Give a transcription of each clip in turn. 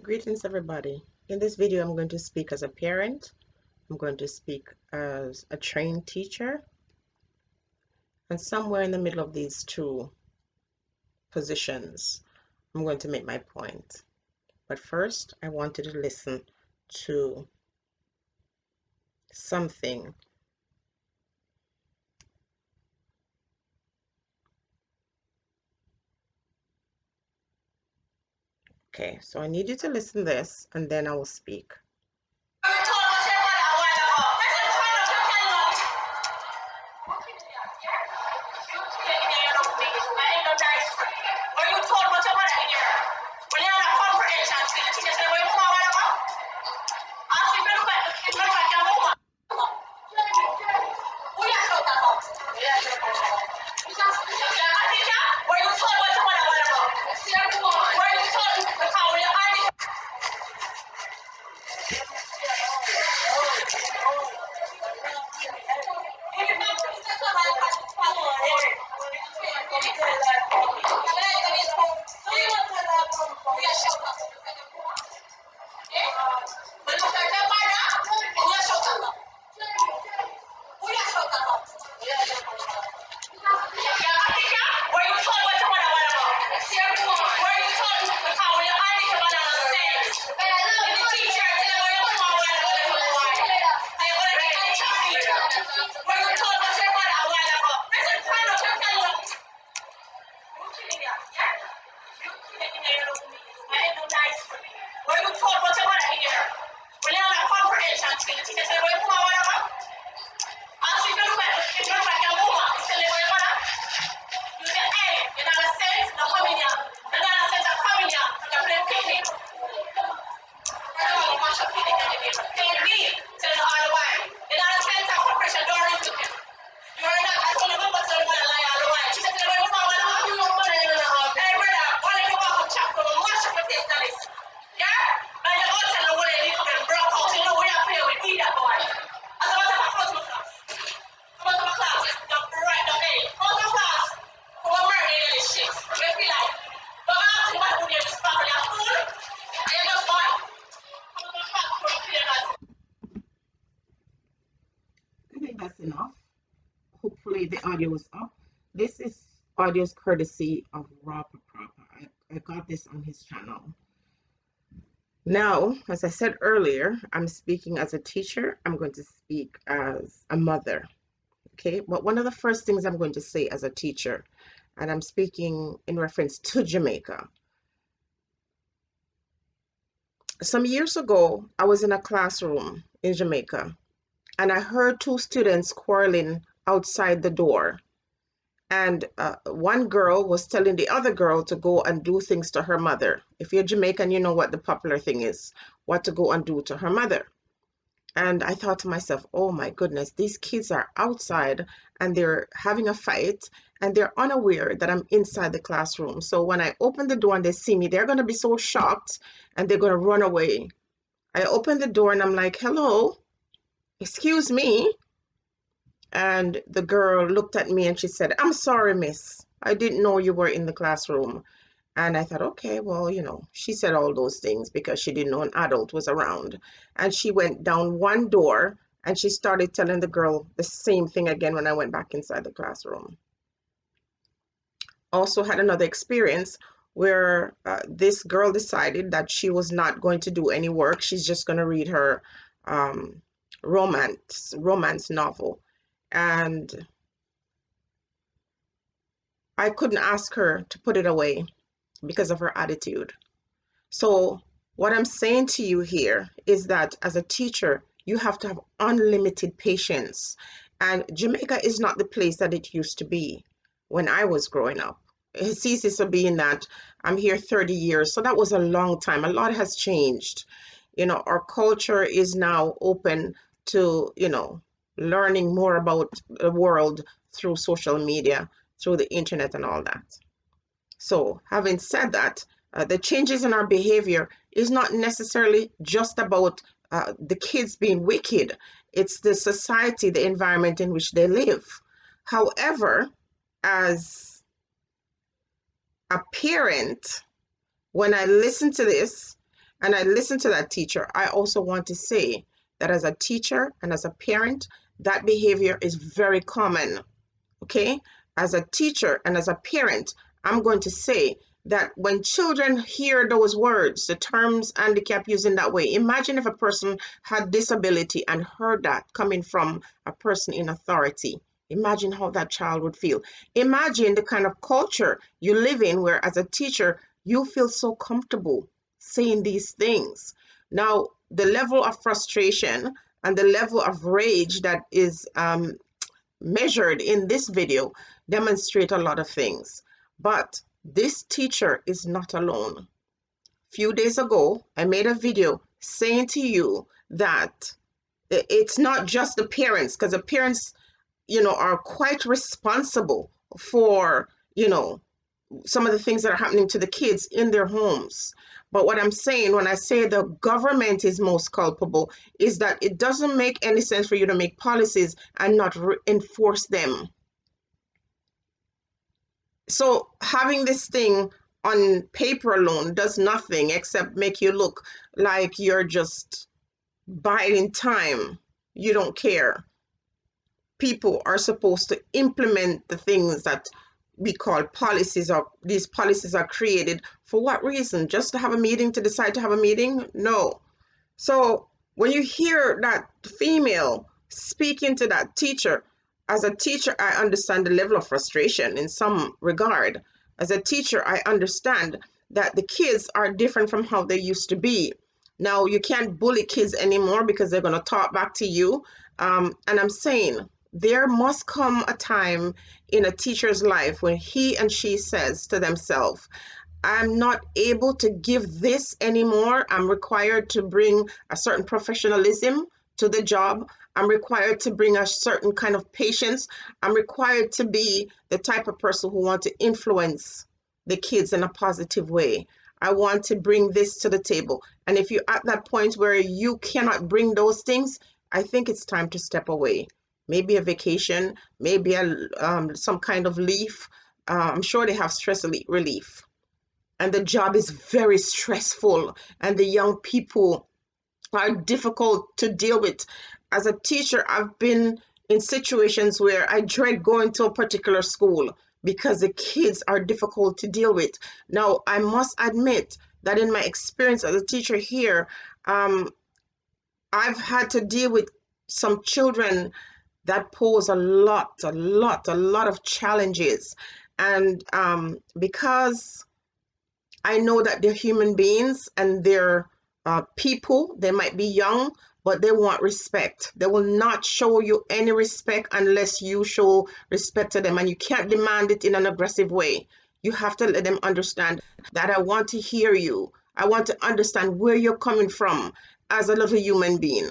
Greetings, everybody. In this video, I'm going to speak as a parent, I'm going to speak as a trained teacher, and somewhere in the middle of these two positions, I'm going to make my point. But first, I want you to listen to something. Okay, so I need you to listen to this, and then I will speak. I think that's enough. Hopefully the audio is up. This is audio's courtesy of RAWPA. I got this on his channel. Now, as I said earlier, I'm speaking as a teacher. I'm going to speak as a mother. Okay, but one of the first things I'm going to say as a teacher, and I'm speaking in reference to Jamaica. Some years ago, I was in a classroom in Jamaica, and I heard two students quarreling outside the door. And one girl was telling the other girl to go and do things to her mother. If you're Jamaican, you know what the popular thing is, what to go and do to her mother. And I thought to myself, oh my goodness, these kids are outside and they're having a fight and they're unaware that I'm inside the classroom. So when I open the door and they see me, they're going to be so shocked and they're going to run away. I open the door and I'm like, hello, excuse me. And the girl looked at me and she said, I'm sorry, miss. I didn't know you were in the classroom. And I thought, okay, well, she said all those things because she didn't know an adult was around. And she went down one door and she started telling the girl the same thing again when I went back inside the classroom. Also had another experience where this girl decided that she was not going to do any work. She's just going to read her romance novel. And I couldn't ask her to put it away because of her attitude. So what I'm saying to you here is that as a teacher, you have to have unlimited patience. And Jamaica is not the place that it used to be when I was growing up. It ceases to be in that I'm here 30 years. So that was a long time. A lot has changed. Our culture is now open to, learning more about the world through social media, through the internet and all that. So having said that, the changes in our behavior is not necessarily just about the kids being wicked. It's the society, the environment in which they live. However, as a parent, when I listen to this, and I listened to that teacher, I also want to say that as a teacher and as a parent, that behavior is very common. Okay? As a teacher and as a parent, I'm going to say that when children hear those words, the terms handicap used in that way, imagine if a person had disability and heard that coming from a person in authority. Imagine how that child would feel. Imagine the kind of culture you live in where, as a teacher, you feel so comfortable saying these things. Now, the level of frustration and the level of rage that is measured in this video demonstrate a lot of things. But this teacher is not alone. A few days ago, I made a video saying to you that it's not just the parents, because the parents, are quite responsible for, some of the things that are happening to the kids in their homes. But what I'm saying when I say the government is most culpable is that it doesn't make any sense for you to make policies and not enforce them. So having this thing on paper alone does nothing except make you look like you're just biding time. You don't care. People are supposed to implement the things that we call policies, or these policies are created for what reason? Just to have a meeting, to decide to have a meeting? No. So when you hear that female speaking to that teacher, as a teacher, I understand the level of frustration in some regard. As a teacher, I understand that the kids are different from how they used to be. Now, you can't bully kids anymore because they're going to talk back to you. And I'm saying there must come a time in a teacher's life when he and she says to themselves, I'm not able to give this anymore. I'm required to bring a certain professionalism to the job. I'm required to bring a certain kind of patience. I'm required to be the type of person who wants to influence the kids in a positive way. I want to bring this to the table. And if you're at that point where you cannot bring those things, I think it's time to step away. Maybe a vacation, maybe some kind of leave. I'm sure they have stress relief. And the job is very stressful, and the young people are difficult to deal with. As a teacher, I've been in situations where I dread going to a particular school because the kids are difficult to deal with. Now, I must admit that in my experience as a teacher here, I've had to deal with some children that pose a lot of challenges. And because I know that they're human beings and they're people. They might be young, but they want respect. They will not show you any respect unless you show respect to them. And you can't demand it in an aggressive way. You have to let them understand that I want to hear you. I want to understand where you're coming from as a little human being.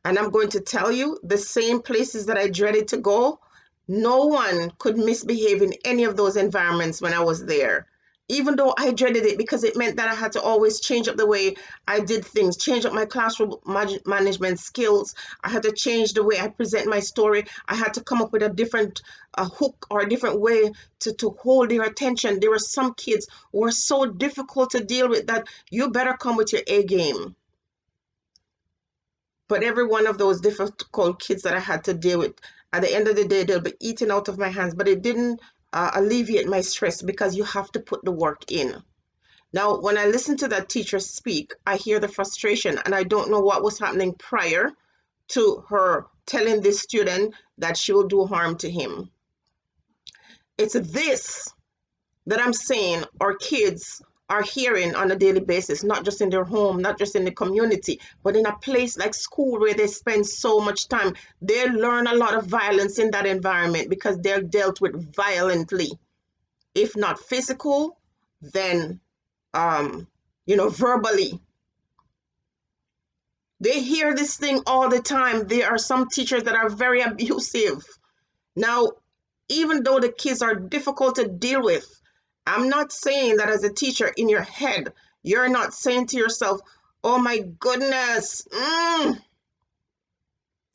And I'm going to tell you, the same places that I dreaded to go, no one could misbehave in any of those environments when I was there. Even though I dreaded it because it meant that I had to always change up the way I did things, change up my classroom management skills. I had to change the way I present my story. I had to come up with a different hook or a different way to hold their attention. There were some kids who were so difficult to deal with that you better come with your A game. But every one of those difficult kids that I had to deal with, at the end of the day, they'll be eating out of my hands. But it didn't alleviate my stress because you have to put the work in. Now, when I listen to that teacher speak, I hear the frustration, and I don't know what was happening prior to her telling this student that she will do harm to him. It's this that I'm saying our kids are hearing on a daily basis, not just in their home, not just in the community, but in a place like school where they spend so much time. They learn a lot of violence in that environment because they're dealt with violently. If not physical, then, verbally. They hear this thing all the time. There are some teachers that are very abusive. Now, even though the kids are difficult to deal with, I'm not saying that as a teacher in your head, you're not saying to yourself, oh my goodness,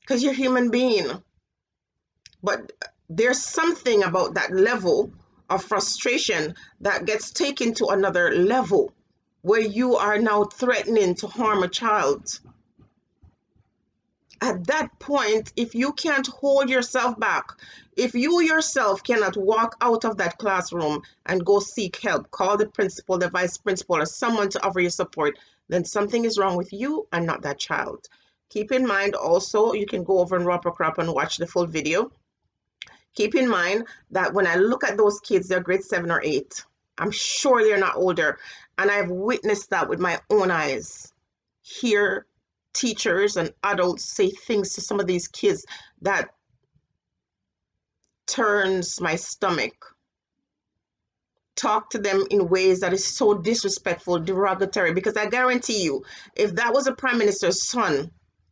because you're a human being. But there's something about that level of frustration that gets taken to another level. where you are now threatening to harm a child. At that point, if you can't hold yourself back, if you yourself cannot walk out of that classroom and go seek help, call the principal, the vice principal, or someone to offer you support, then something is wrong with you and not that child. Keep in mind also, you can go over in RAWPA CRAWPA and watch the full video. Keep in mind that when I look at those kids, they're grade 7 or 8. I'm sure they're not older. And I've witnessed that with my own eyes. Hear teachers and adults say things to some of these kids that turns my stomach. Talk to them in ways that is so disrespectful, derogatory, because I guarantee you, if that was a prime minister's son,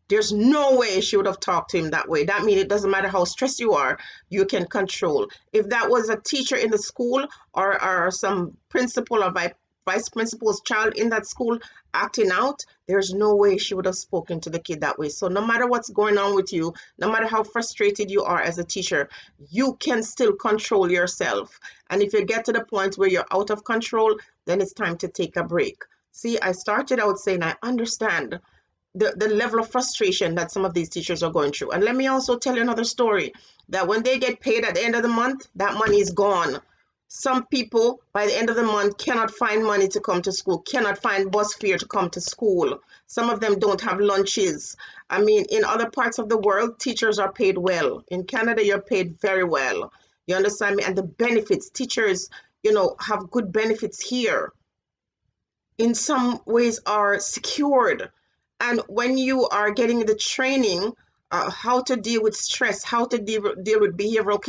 there's no way she would have talked to him that way. That means it doesn't matter how stressed you are, you can control. If that was a teacher in the school or some principal or vice principal's child in that school acting out, there's no way she would have spoken to the kid that way. So no matter what's going on with you, no matter how frustrated you are as a teacher, you can still control yourself. And if you get to the point where you're out of control, then it's time to take a break. See, I started out saying I understand the level of frustration that some of these teachers are going through. And let me also tell you another story, that when they get paid at the end of the month, that money is gone. Some people by the end of the month cannot find money to come to school, cannot find bus fare to come to school. Some of them don't have lunches. I mean, in other parts of the world, teachers are paid well. In Canada, you're paid very well. You understand me? And the benefits, teachers, have good benefits here. In some ways are secured. And when you are getting the training, how to deal with stress, how to deal with behavioral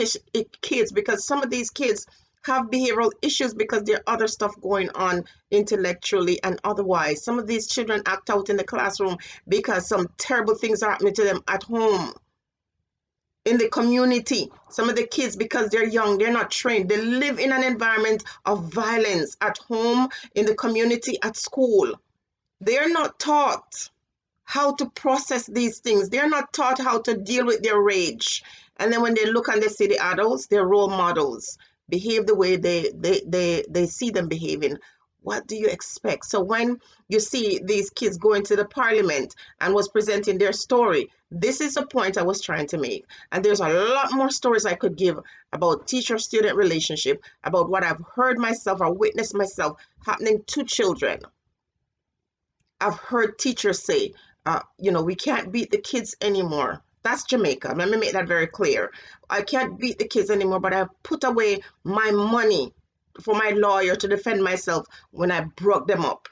kids, because some of these kids have behavioral issues because there are other stuff going on intellectually and otherwise. Some of these children act out in the classroom because some terrible things are happening to them at home, in the community. Some of the kids, because they're young, they're not trained, they live in an environment of violence at home, in the community, at school. They're not taught how to process these things. They're not taught how to deal with their rage. And then when they look and they see the adults, they're role models, behave the way they see them behaving. What do you expect? So when you see these kids going to the parliament and was presenting their story, this is the point I was trying to make. And there's a lot more stories I could give about teacher-student relationship, about what I've heard myself or witnessed myself happening to children. I've heard teachers say, we can't beat the kids anymore. That's Jamaica. Let me make that very clear. I can't beat the kids anymore, but I've put away my money for my lawyer to defend myself when I broke them up.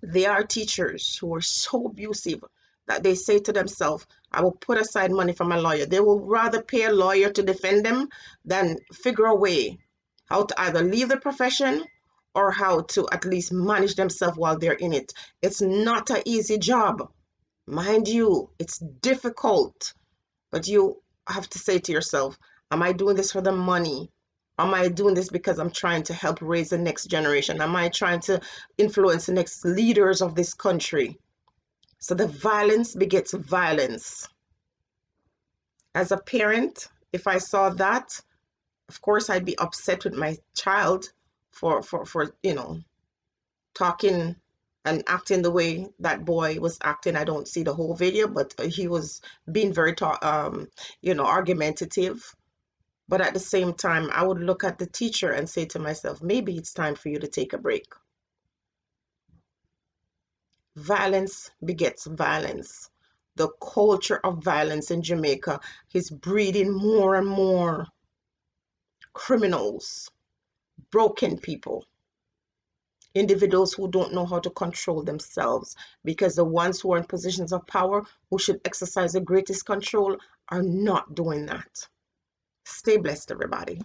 There are teachers who are so abusive that they say to themselves, I will put aside money for my lawyer. They will rather pay a lawyer to defend them than figure a way how to either leave the profession or how to at least manage themselves while they're in it. It's not an easy job. Mind you, it's difficult. But you have to say to yourself, am I doing this for the money? Am I doing this because I'm trying to help raise the next generation? Am I trying to influence the next leaders of this country? So the violence begets violence. As a parent, if I saw that, of course I'd be upset with my child for talking and acting the way that boy was acting. I don't see the whole video, but he was being very argumentative. But at the same time, I would look at the teacher and say to myself, maybe it's time for you to take a break. Violence begets violence. The culture of violence in Jamaica is breeding more and more criminals, broken people, individuals who don't know how to control themselves, because the ones who are in positions of power, who should exercise the greatest control, are not doing that. Stay blessed, everybody.